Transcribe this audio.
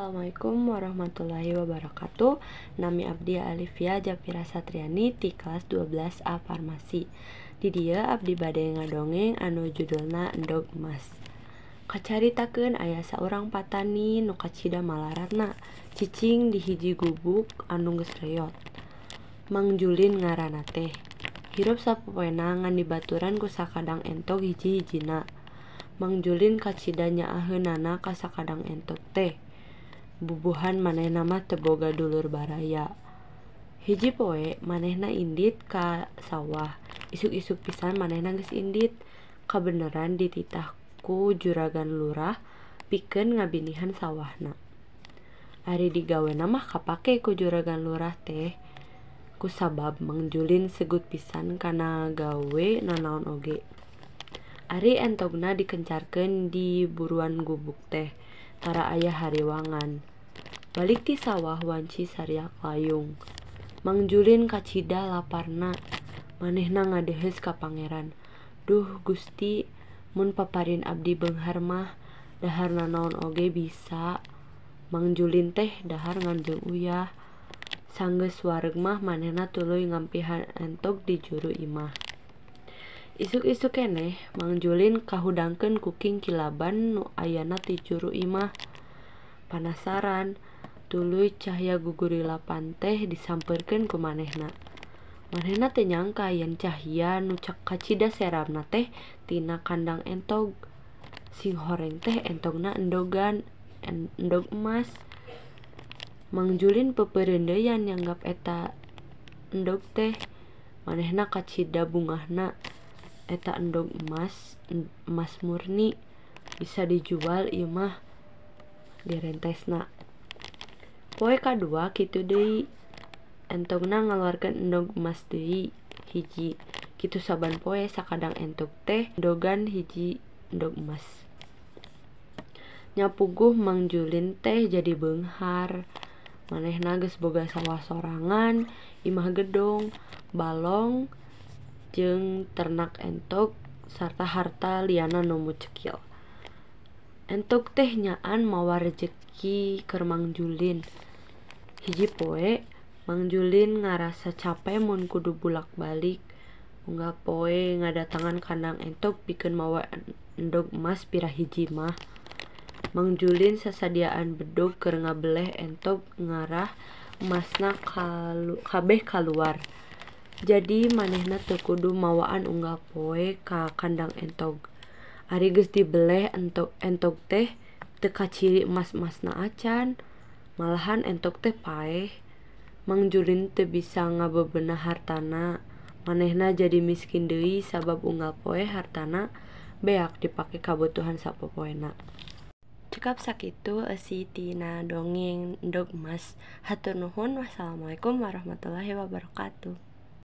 Assalamualaikum warahmatullahi wabarakatuh. Nami abdi Alifia Japira Satriani ti kelas 12A Farmasi. Di dieu abdi bade ngadongeng anu judulna Endog Emas. Kacaritakeun aya saurang patani nu kacida malaratna cicing di hiji gubuk anu geus reot. Mang Julin ngaranna teh. Hirup sapopoena ngan dibaturan ku sakadang entog hiji-hijina. Mang Julin kacida nyaaheunana ka sakadang entog teh. Bubuhan manehna mah teu boga dulur baraya. Hiji poe manehna indit ka sawah. Isuk-isuk pisan manehna geus indit. Kabeneran dititah ku juragan lurah pikeun ngabinihan sawahna. Ari digawena mah kapake ku juragan lurah teh. Kusabab Mang Julin segut pisan kana gawe nanaon oge. Ari entogna dikencarkeun di buruan gubuk teh. Tara aya hariwangan. Balik ti sawah wanci sariak layung. Mang Julin kacida laparna. Manehna ngadeheus ka pangeran. Duh Gusti, mun paparin abdi beunghar mah dahar nanaon oge bisa. Mang Julin teh dahar ngan jeung uyah. Sanggeus wareg mah manehna tuluy ngampihan entog di juru imah. Isuk-isuk keneh Mang Julin kahudangkeun ku King Kilaban nu ayana ti juru imah. Panasaran, tuluy cahya gugurilapan teh disampeurkeun ku manehna. Manehna teu nyangka yen cahya nu kacida seramna teh tina kandang entog. Sing horeng teh entogna endog emas. Mang Julin peupereun deui nyanggap eta endog teh. Manehna kacida bungahna. Eta endog emas, emas murni, bisa dijual ieu mah direntesna. Poe kadua kitu deui. Entogna ngaluarkeun endog emas deui hiji. Kitu saban poe sakadang entog teh endogan hiji endog emas. Nyapuguh Mang Julin teh jadi beunghar. Manehna geus boga sawah sorangan, imah gedong, balong, jeung ternak entog sarta harta liana nu mucekil. Entog teh nyaan mawa rejeki keur Mang Julin. Hiji poe Mang Julin ngarasa cape mun kudu bulak-balik. Unggal poe ngadatangan kandang entog pikeun mawa endog emas pirah hiji mah. Mang Julin sasadiaan bedog keur ngabeleh entog ngarah emasna kabeh kaluar. Jadi manehna teu kudu mawaan unggal poe ka kandang entog. Ari geus dibeleh entog teh teu kaciri emas-emasna acan, malahan entog teh paeh. Mang Julin teu bisa ngabebenah hartana. Manehna jadi miskin deui sabab unggal poe hartana beak dipake kabutuhan sapopoena. Cukup sakitu eusi tina dongeng Endog Emas. Hatur nuhun. Wassalamualaikum warahmatullahi wabarakatuh.